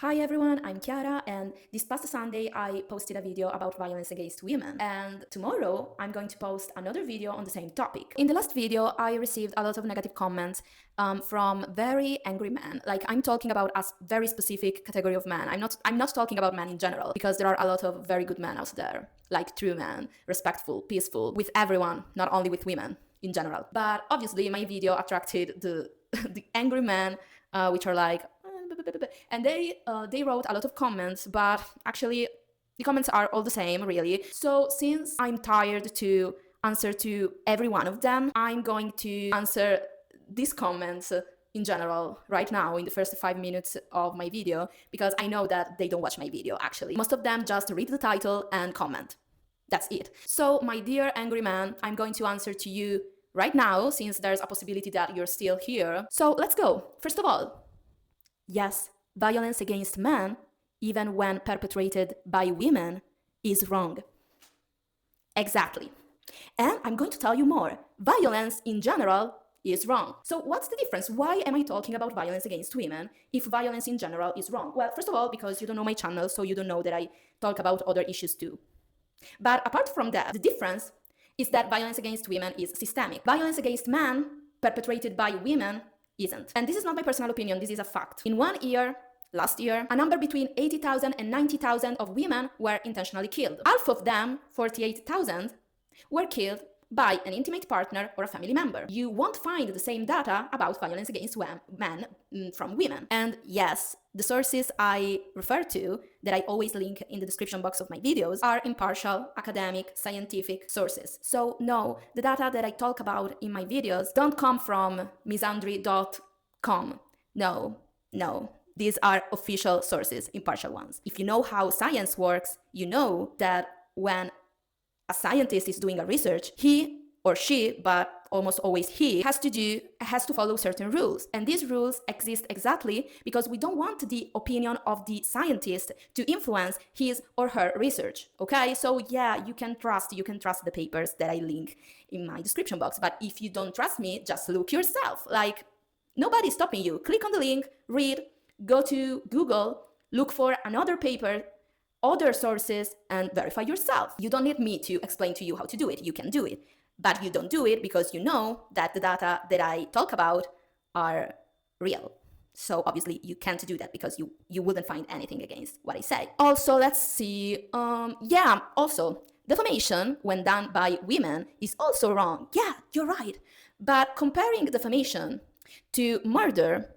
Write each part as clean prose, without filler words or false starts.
Hi everyone, I'm Chiara, and this past Sunday I posted a video about violence against women, and tomorrow I'm going to post another video on the same topic. In the last video I received a lot of negative comments from very angry men. Like, I'm talking about a very specific category of men. I'm not talking about men in general, because there are a lot of very good men out there, like true men, respectful, peaceful, with everyone, not only with women in general. But obviously my video attracted the the angry men, which are like, and they wrote a lot of comments, but actually the comments are all the same, really. So since I'm tired to answer to every one of them, I'm going to answer these comments in general right now in the first 5 minutes of my video, because I know that they don't watch my video. Actually, most of them just read the title and comment. That's it. So my dear angry man, I'm going to answer to you right now, since there's a possibility that you're still here. So let's go. First of all, yes, violence against men, even when perpetrated by women, is wrong. Exactly. And I'm going to tell you more. Violence in general is wrong. So what's the difference? Why am I talking about violence against women if violence in general is wrong? Well, first of all, because you don't know my channel, so you don't know that I talk about other issues too. But apart from that, the difference is that violence against women is systemic. Violence against men perpetrated by women isn't. And this is not my personal opinion, this is a fact. In 1 year, last year, a number between 80,000 and 90,000 of women were intentionally killed. Half of them, 48,000, were killed by an intimate partner or a family member. You won't find the same data about violence against men from women. And yes, the sources I refer to, that I always link in the description box of my videos, are impartial, academic, scientific sources. So no, the data that I talk about in my videos don't come from misandry.com. No. These are official sources, impartial ones. If you know how science works, you know that when a scientist is doing a research, he or she, but almost always he, has to follow certain rules. And these rules exist exactly because we don't want the opinion of the scientist to influence his or her research. Okay, so yeah, you can trust the papers that I link in my description box. But if you don't trust me, just look yourself. Like, nobody's stopping you. Click on the link, read, go to Google, look for another paper, other sources, and verify yourself. You don't need me to explain to you how to do it. You can do it. But you don't do it because you know that the data that I talk about are real. So obviously you can't do that because you wouldn't find anything against what I say. Also, let's see. Also, defamation when done by women is also wrong. Yeah, you're right. But comparing defamation to murder,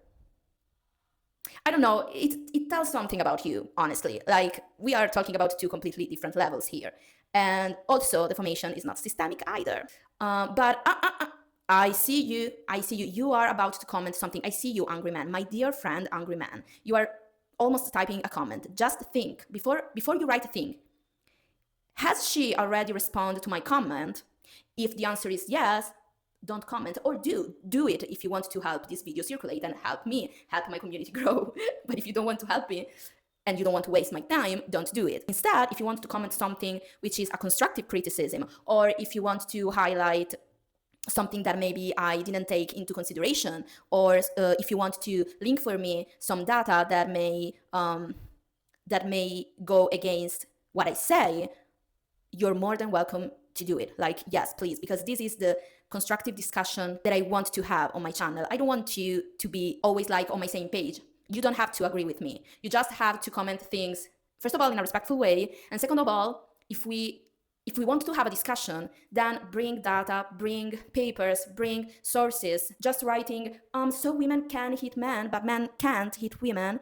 I don't know, it tells something about you, honestly. Like, we are talking about two completely different levels here. And also, defamation is not systemic either. But I see you, you are about to comment something. I see you, angry man, my dear friend, angry man. You are almost typing a comment. Just think, before you write a thing, has she already responded to my comment? If the answer is yes, don't comment, or do it if you want to help this video circulate and help me, help my community grow. But if you don't want to help me and you don't want to waste my time, don't do it. Instead, if you want to comment something which is a constructive criticism, or if you want to highlight something that maybe I didn't take into consideration, or if you want to link for me some data that may go against what I say, you're more than welcome to do it. Like, yes, please, because this is the constructive discussion that I want to have on my channel. I don't want you to be always like on my same page. You don't have to agree with me. You just have to comment things, first of all, in a respectful way, and second of all, if we want to have a discussion, then bring data, bring papers, bring sources. Just writing, so women can hit men, but men can't hit women.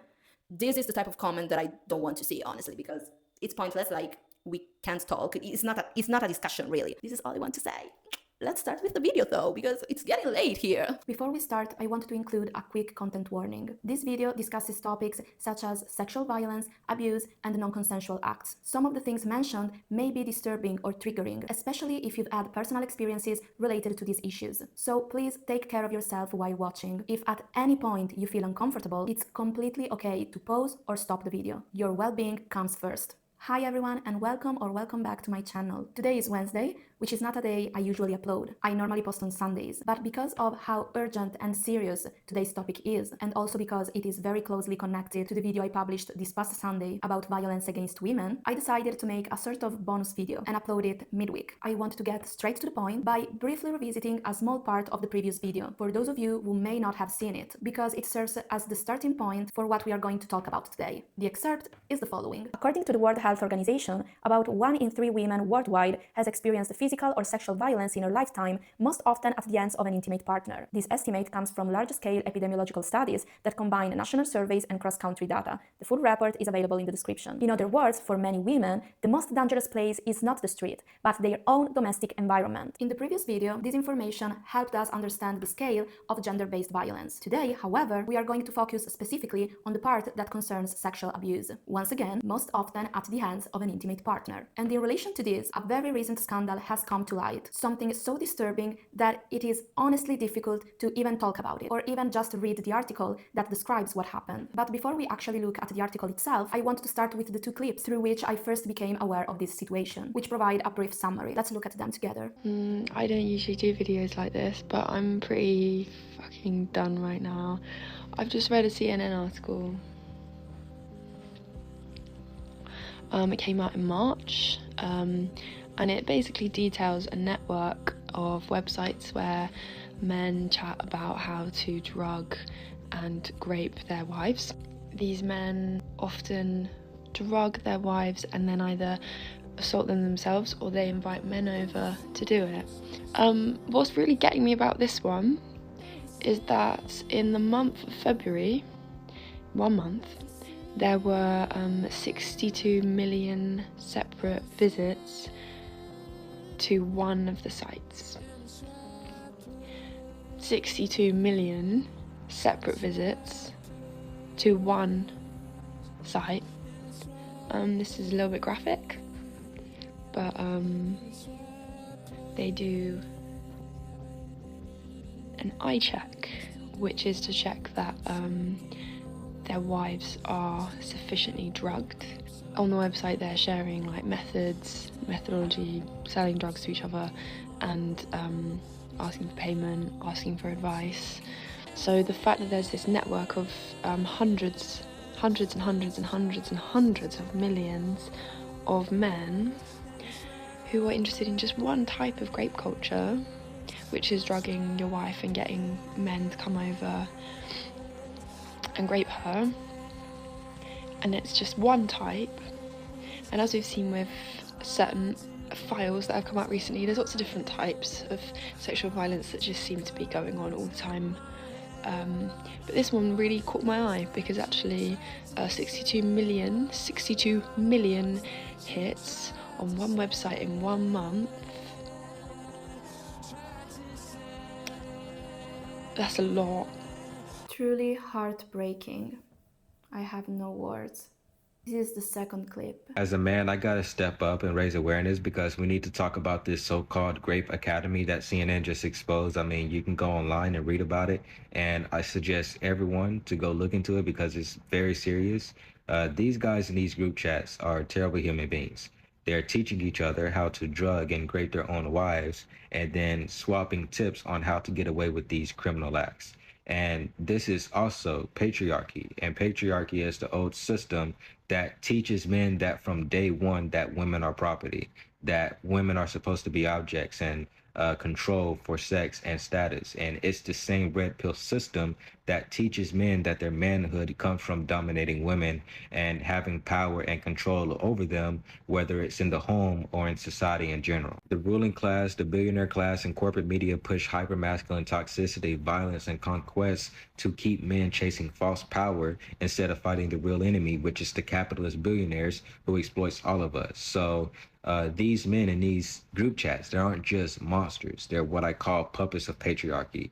This is the type of comment that I don't want to see, honestly, because it's pointless. Like, we can't talk. It's not a discussion, really. This is all I want to say. Let's start with the video though, because it's getting late here. Before we start, I want to include a quick content warning. This video discusses topics such as sexual violence, abuse, and non-consensual acts. Some of the things mentioned may be disturbing or triggering, especially if you've had personal experiences related to these issues. So please take care of yourself while watching. If at any point you feel uncomfortable, it's completely okay to pause or stop the video. Your well-being comes first. Hi everyone, and welcome back to my channel. Today is Wednesday, which is not a day I usually upload. I normally post on Sundays, but because of how urgent and serious today's topic is, and also because it is very closely connected to the video I published this past Sunday about violence against women, I decided to make a sort of bonus video and upload it midweek. I want to get straight to the point by briefly revisiting a small part of the previous video for those of you who may not have seen it, because it serves as the starting point for what we are going to talk about today. The excerpt is the following. According to the World Health Organization, about 1 in 3 women worldwide has experienced physical or sexual violence in her lifetime, most often at the hands of an intimate partner. This estimate comes from large-scale epidemiological studies that combine national surveys and cross-country data. The full report is available in the description. In other words, for many women, the most dangerous place is not the street, but their own domestic environment. In the previous video, this information helped us understand the scale of gender-based violence. Today, however, we are going to focus specifically on the part that concerns sexual abuse. Once again, most often at the hands of an intimate partner. And in relation to this, a very recent scandal has come to light. Something so disturbing that it is honestly difficult to even talk about it, or even just read the article that describes what happened. But before we actually look at the article itself, I want to start with the 2 clips through which I first became aware of this situation, which provide a brief summary. Let's look at them together. I don't usually do videos like this, but I'm pretty fucking done right now. I've just read a CNN article. It came out in March, and it basically details a network of websites where men chat about how to drug and grape their wives. These men often drug their wives and then either assault them themselves or they invite men over to do it. What's really getting me about this one is that in the month of February, 1 month, there were 62 million separate visits to one of the sites. 62 million separate visits to one site. This is a little bit graphic, but they do an eye check, which is to check that their wives are sufficiently drugged. On the website they're sharing like methodology, selling drugs to each other, and asking for payment, asking for advice. So the fact that there's this network of hundreds and hundreds of millions of men who are interested in just one type of grape culture, which is drugging your wife and getting men to come over and grape her, and it's just one type. And as we've seen with certain files that have come out recently, there's lots of different types of sexual violence that just seem to be going on all the time. But this one really caught my eye because actually 62 million hits on one website in 1 month. That's a lot. Truly heartbreaking. I have no words. This is the second clip. As a man, I gotta step up and raise awareness because we need to talk about this so-called Grape Academy that CNN just exposed. I mean, you can go online and read about it, and I suggest everyone to go look into it because it's very serious. These guys in these group chats are terrible human beings. They're teaching each other how to drug and grape their own wives and then swapping tips on how to get away with these criminal acts. And this is also patriarchy, and patriarchy is the old system that teaches men that from day one that women are property, that women are supposed to be objects and control for sex and status. And it's the same red pill system that teaches men that their manhood comes from dominating women and having power and control over them, whether it's in the home or in society in general. The ruling class, the billionaire class, and corporate media push hypermasculine toxicity, violence, and conquest to keep men chasing false power instead of fighting the real enemy, which is the capitalist billionaires who exploits all of us. So these men in these group chats, they aren't just monsters. They're what I call puppets of patriarchy,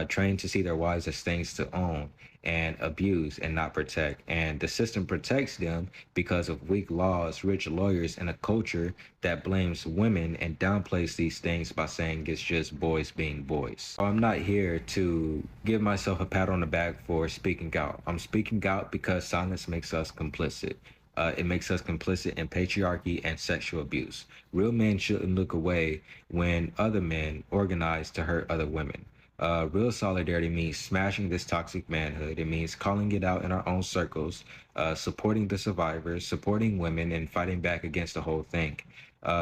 trained to see their wives as things to own and abuse and not protect. And the system protects them because of weak laws, rich lawyers, and a culture that blames women and downplays these things by saying it's just boys being boys. I'm not here to give myself a pat on the back for speaking out. I'm speaking out because silence makes us complicit. It makes us complicit in patriarchy and sexual abuse. Real men shouldn't look away when other men organize to hurt other women. Real solidarity means smashing this toxic manhood. It means calling it out in our own circles, supporting the survivors, supporting women, and fighting back against the whole thing.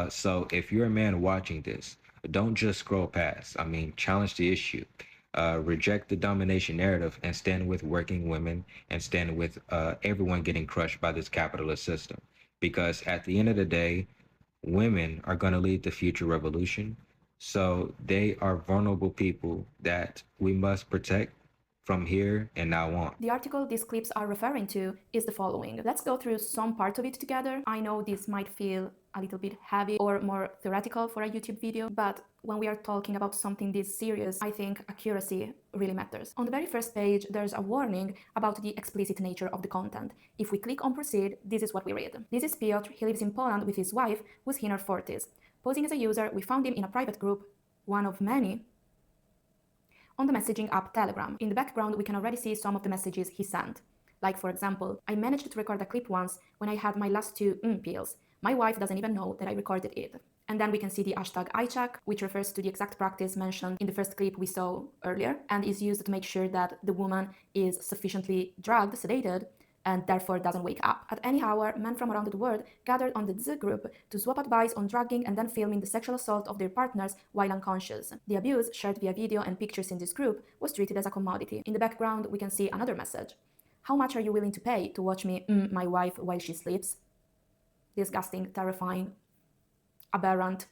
So if you're a man watching this, don't just scroll past. I mean, challenge the issue. Reject the domination narrative and stand with working women and stand with everyone getting crushed by this capitalist system. Because at the end of the day, women are going to lead the future revolution. So they are vulnerable people that we must protect from here and now on. The article these clips are referring to is the following. Let's go through some part of it together. I know this might feel a little bit heavy or more theoretical for a YouTube video, but when we are talking about something this serious, I think accuracy really matters. On the very first page, there's a warning about the explicit nature of the content. If we click on proceed, this is what we read. This is Piotr. He lives in Poland with his wife, who's in her 40s. Posing as a user, we found him in a private group, one of many, on the messaging app Telegram. In the background, we can already see some of the messages he sent. Like, for example, I managed to record a clip once when I had my last two pills. My wife doesn't even know that I recorded it. And then we can see the hashtag iCheck, which refers to the exact practice mentioned in the first clip we saw earlier, and is used to make sure that the woman is sufficiently drugged, sedated, and therefore doesn't wake up. At any hour, men from around the world gathered on the Z group to swap advice on drugging and then filming the sexual assault of their partners while unconscious. The abuse, shared via video and pictures in this group, was treated as a commodity. In the background, we can see another message. How much are you willing to pay to watch me my wife while she sleeps? Disgusting, terrifying, aberrant.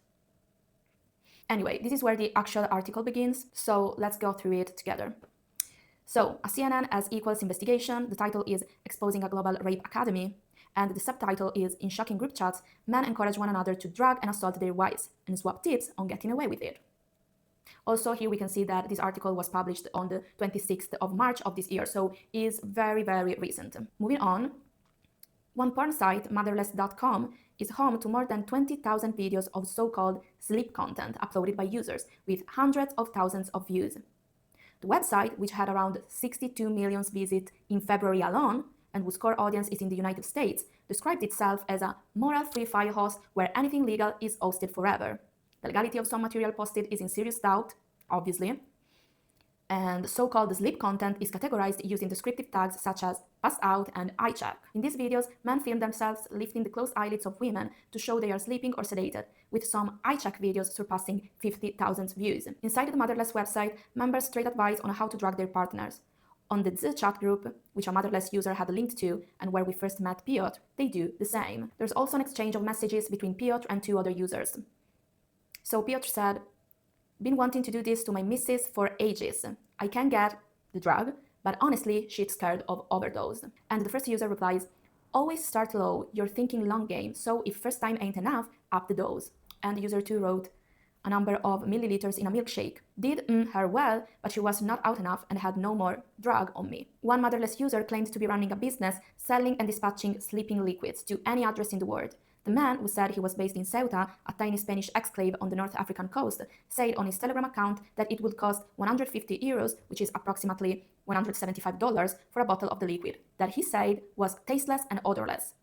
Anyway, this is where the actual article begins, so let's go through it together. So, a CNN as equals investigation, the title is Exposing a Global Rape Academy, and the subtitle is In Shocking Group Chats, Men Encourage One Another to Drug and Assault Their Wives and Swap Tips on Getting Away with It. Also, here we can see that this article was published on the 26th of March of this year, so is very, very recent. Moving on, one porn site, motherless.com, is home to more than 20,000 videos of so-called sleep content uploaded by users, with hundreds of thousands of views. The website, which had around 62 million visits in February alone, and whose core audience is in the United States, described itself as a moral-free firehouse where anything legal is hosted forever. The legality of some material posted is in serious doubt, obviously, and so-called sleep content is categorized using descriptive tags such as pass out and eye check. In these videos, men film themselves lifting the closed eyelids of women to show they are sleeping or sedated, with some eye check videos surpassing 50,000 views. Inside the Motherless website, members trade advice on how to drug their partners. On the Z chat group, which a Motherless user had linked to and where we first met Piotr, they do the same. There's also an exchange of messages between Piotr and two other users. So Piotr said, been wanting to do this to my missus for ages. I can get the drug, but honestly, she's scared of overdose. And the first user replies, always start low, you're thinking long game, so if first time ain't enough, up the dose. And user 2 wrote, a number of milliliters in a milkshake. Did her well, but she was not out enough and had no more drug on me. One Motherless user claimed to be running a business selling and dispatching sleeping liquids to any address in the world. The man, who said he was based in Ceuta, a tiny Spanish exclave on the North African coast, said on his Telegram account that it would cost 150 euros, which is approximately $175, for a bottle of the liquid, that he said was tasteless and odorless.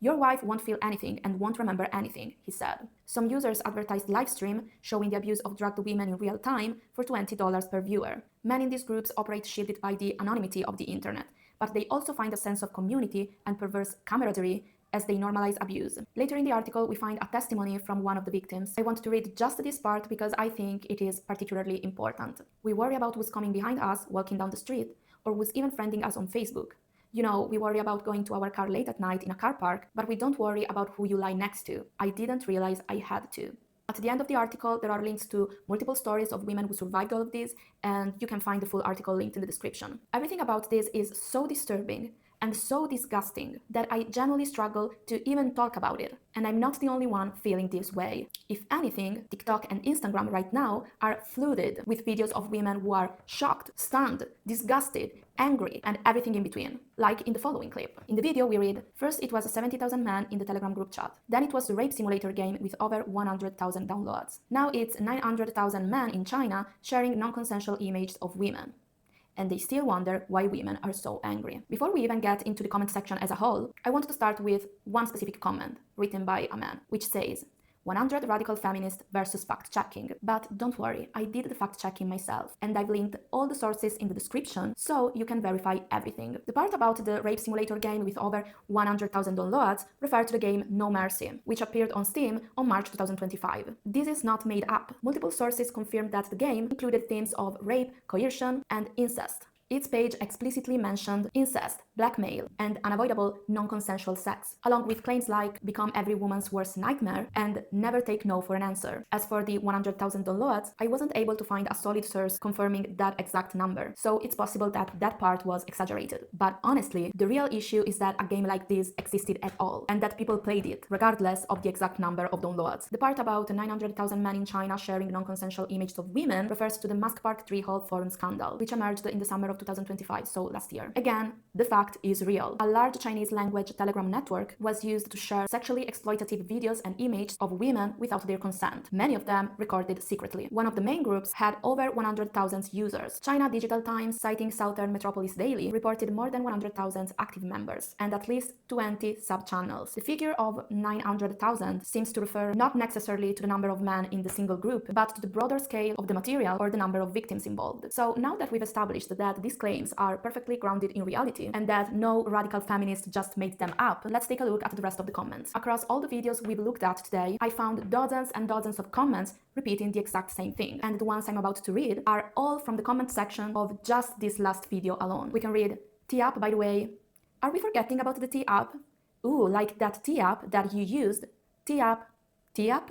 Your wife won't feel anything and won't remember anything, he said. Some users advertised livestream showing the abuse of drugged women in real time for $20 per viewer. Men in these groups operate shielded by the anonymity of the internet, but they also find a sense of community and perverse camaraderie as they normalize abuse. Later in the article, we find a testimony from one of the victims. I want to read just this part because I think it is particularly important. We worry about who's coming behind us walking down the street, or who's even friending us on Facebook. You know, we worry about going to our car late at night in a car park, but we don't worry about who you lie next to. I didn't realize I had to. At the end of the article, there are links to multiple stories of women who survived all of this, and you can find the full article linked in the description. Everything about this is so disturbing and so disgusting that I genuinely struggle to even talk about it. And I'm not the only one feeling this way. If anything, TikTok and Instagram right now are flooded with videos of women who are shocked, stunned, disgusted, angry, and everything in between, like in the following clip. In the video we read, first it was 70,000 men in the Telegram group chat. Then it was the rape simulator game with over 100,000 downloads. Now it's 900,000 men in China sharing non-consensual images of women. and they still wonder why women are so angry. Before we even get into the comment section as a whole, I wanted to start with one specific comment written by a man, which says, 100 radical feminists versus fact-checking. But don't worry, I did the fact-checking myself, and I've linked all the sources in the description so you can verify everything. The part about the rape simulator game with over 100,000 downloads refer to the game No Mercy, which appeared on Steam on March 2025. This is not made up. Multiple sources confirmed that the game included themes of rape, coercion, and incest. Its page explicitly mentioned incest, blackmail, and unavoidable non-consensual sex, along with claims like become every woman's worst nightmare and never take no for an answer. As for the 100,000 downloads, I wasn't able to find a solid source confirming that exact number, so it's possible that that part was exaggerated. But honestly, the real issue is that a game like this existed at all, and that people played it, regardless of the exact number of downloads. The part about 900,000 men in China sharing non-consensual images of women refers to the Mask Park Treehole forum scandal, which emerged in the summer of 2025, so last year. Again, the fact is real. A large Chinese language Telegram network was used to share sexually exploitative videos and images of women without their consent, many of them recorded secretly. One of the main groups had over 100,000 users. China Digital Times, citing Southern Metropolis Daily, reported more than 100,000 active members and at least 20 sub-channels. The figure of 900,000 seems to refer not necessarily to the number of men in the single group, but to the broader scale of the material or the number of victims involved. So now that we've established that these claims are perfectly grounded in reality and that no radical feminist just made them up, let's take a look at the rest of the comments. Across all the videos we've looked at today, I found dozens and dozens of comments repeating the exact same thing, and the ones I'm about to read are all from the comment section of just this last video alone. We can read, "Tea up, by the way. Are we forgetting about the tea up? Ooh, like that tea up that you used. Tea up. Tea up?"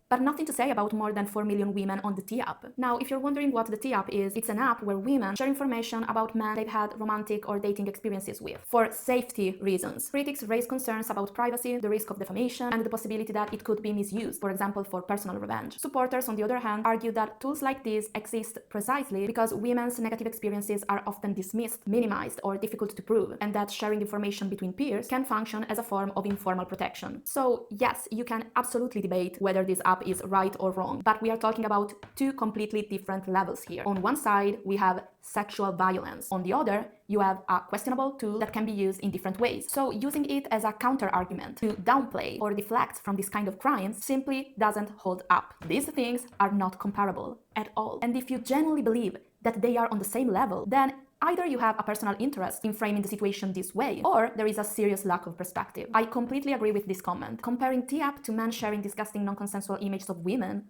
But nothing to say about more than 4 million women on the T-App. Now, if you're wondering what the T-App is, it's an app where women share information about men they've had romantic or dating experiences with, for safety reasons. Critics raise concerns about privacy, the risk of defamation, and the possibility that it could be misused, for example, for personal revenge. Supporters, on the other hand, argue that tools like these exist precisely because women's negative experiences are often dismissed, minimized, or difficult to prove, and that sharing information between peers can function as a form of informal protection. So, yes, you can absolutely debate whether this app is right or wrong, but we are talking about two completely different levels here. On one side, we have sexual violence. On the other, you have a questionable tool that can be used in different ways. So using it as a counter-argument to downplay or deflect from this kind of crimes simply doesn't hold up. These things are not comparable at all. And if you genuinely believe that they are on the same level, then either you have a personal interest in framing the situation this way, or there is a serious lack of perspective. I completely agree with this comment. Comparing T-App to men sharing disgusting non-consensual images of women,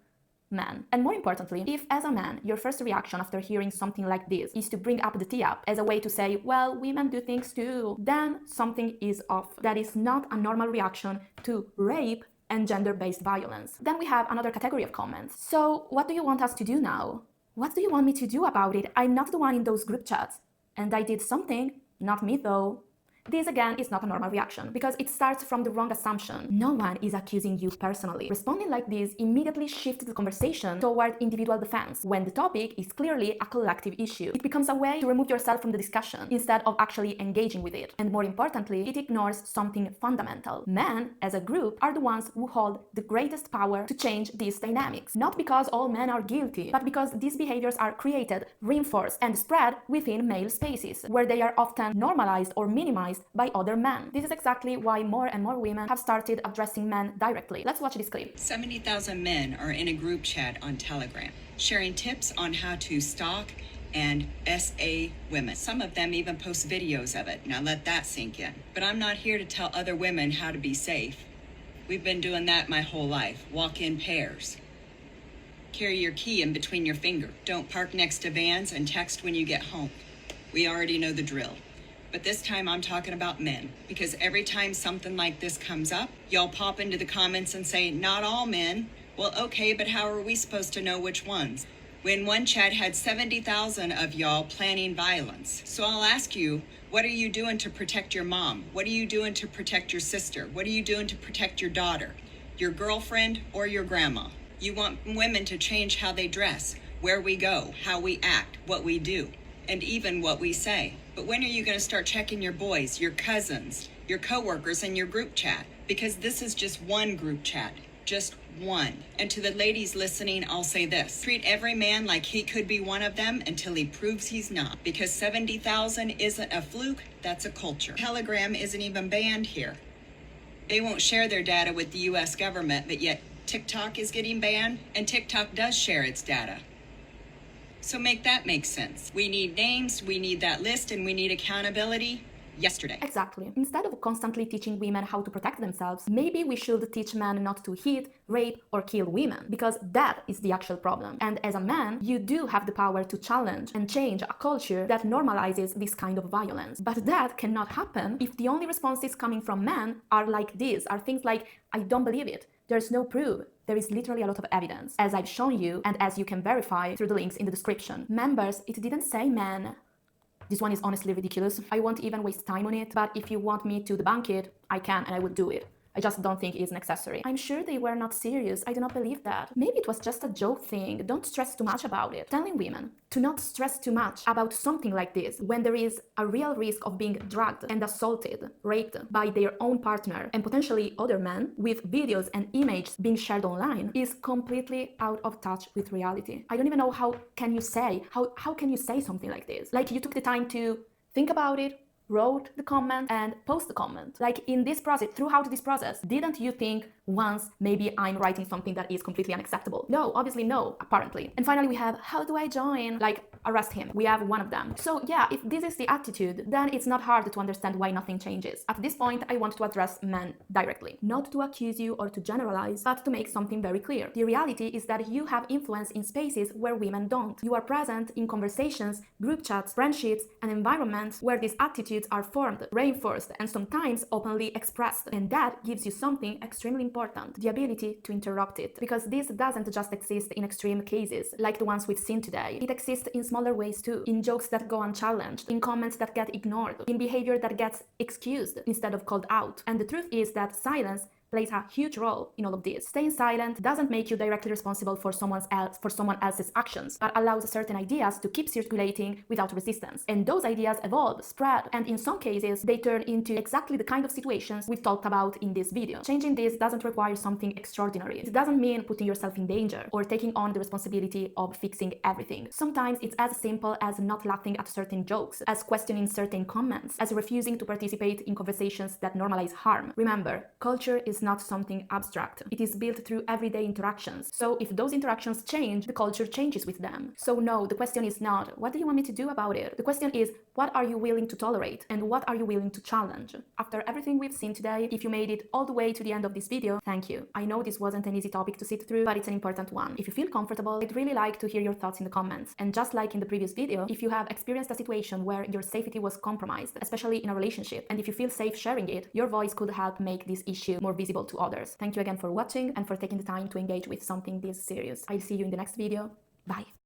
man. And more importantly, if as a man, your first reaction after hearing something like this is to bring up the T-App as a way to say, well, women do things too, then something is off. That is not a normal reaction to rape and gender-based violence. Then we have another category of comments. So what do you want us to do now? What do you want me to do about it? I'm not the one in those group chats. And I did something, not me though. This again is not a normal reaction, because it starts from the wrong assumption. No one is accusing you personally. Responding like this immediately shifts the conversation toward individual defense, when the topic is clearly a collective issue. It becomes a way to remove yourself from the discussion, instead of actually engaging with it. And more importantly, it ignores something fundamental. Men, as a group, are the ones who hold the greatest power to change these dynamics. Not because all men are guilty, but because these behaviors are created, reinforced, and spread within male spaces, where they are often normalized or minimized by other men. This is exactly why more and more women have started addressing men directly. Let's watch this clip. 70,000 men are in a group chat on Telegram, sharing tips on how to stalk and SA women. Some of them even post videos of it. Now let that sink in. But I'm not here to tell other women how to be safe. We've been doing that my whole life. Walk in pairs. Carry your key in between your fingers. Don't park next to vans and text when you get home. We already know the drill. But this time I'm talking about men, because every time something like this comes up, y'all pop into the comments and say, not all men. Well, okay, but how are we supposed to know which ones? When one chat had 70,000 of y'all planning violence. So I'll ask you, what are you doing to protect your mom? What are you doing to protect your sister? What are you doing to protect your daughter, your girlfriend, or your grandma? You want women to change how they dress, where we go, how we act, what we do, and even what we say. But when are you going to start checking your boys, your cousins, your coworkers, and your group chat? Because this is just one group chat. just one. And to the ladies listening, I'll say this: treat every man like he could be one of them until he proves he's not. Because 70,000 isn't a fluke, that's a culture. Telegram isn't even banned here. They won't share their data with the US government, but yet TikTok is getting banned, and TikTok does share its data. So make that make sense. We need names, we need that list, and we need accountability yesterday. Exactly. Instead of constantly teaching women how to protect themselves, maybe we should teach men not to hit, rape, or kill women, because that is the actual problem. And as a man, you do have the power to challenge and change a culture that normalizes this kind of violence. But that cannot happen if the only responses coming from men are like this, are things like, I don't believe it, there's no proof. There is literally a lot of evidence, as I've shown you and as you can verify through the links in the description. Members, it didn't say men. This one is honestly ridiculous. I won't even waste time on it, but if you want me to debunk it, I can and I will do it. I just don't think it is necessary. I'm sure they were not serious. I do not believe that. Maybe it was just a joke thing. Don't stress too much about it. Telling women to not stress too much about something like this when there is a real risk of being drugged and assaulted, raped by their own partner and potentially other men, with videos and images being shared online, is completely out of touch with reality. I don't even know how can you say something like this? Like, you took the time to think about it, wrote the comment and post the comment. Like, in this process, throughout this process, didn't you think once maybe I'm writing something that is completely unacceptable? No, obviously no, apparently. And finally we have, how do I join? Like, arrest him. We have one of them. So yeah, if this is the attitude, then it's not hard to understand why nothing changes. At this point, I want to address men directly. Not to accuse you or to generalize, but to make something very clear. The reality is that you have influence in spaces where women don't. You are present in conversations, group chats, friendships, and environments where these attitudes are formed, reinforced, and sometimes openly expressed. And that gives you something extremely important: the ability to interrupt it. Because this doesn't just exist in extreme cases, like the ones we've seen today. It exists in smaller ways too, in jokes that go unchallenged, in comments that get ignored, in behavior that gets excused instead of called out. And the truth is that silence plays a huge role in all of this. Staying silent doesn't make you directly responsible for someone else's actions, but allows certain ideas to keep circulating without resistance. And those ideas evolve, spread, and in some cases, they turn into exactly the kind of situations we've talked about in this video. Changing this doesn't require something extraordinary. It doesn't mean putting yourself in danger or taking on the responsibility of fixing everything. Sometimes it's as simple as not laughing at certain jokes, as questioning certain comments, as refusing to participate in conversations that normalize harm. Remember, culture is not something abstract. It is built through everyday interactions. So if those interactions change, the culture changes with them. So no, the question is not, what do you want me to do about it? The question is, what are you willing to tolerate and what are you willing to challenge? After everything we've seen today, if you made it all the way to the end of this video, thank you. I know this wasn't an easy topic to sit through, but it's an important one. If you feel comfortable, I'd really like to hear your thoughts in the comments. And just like in the previous video, if you have experienced a situation where your safety was compromised, especially in a relationship, and if you feel safe sharing it, your voice could help make this issue more visible to others. Thank you again for watching and for taking the time to engage with something this serious. I'll see you in the next video. Bye.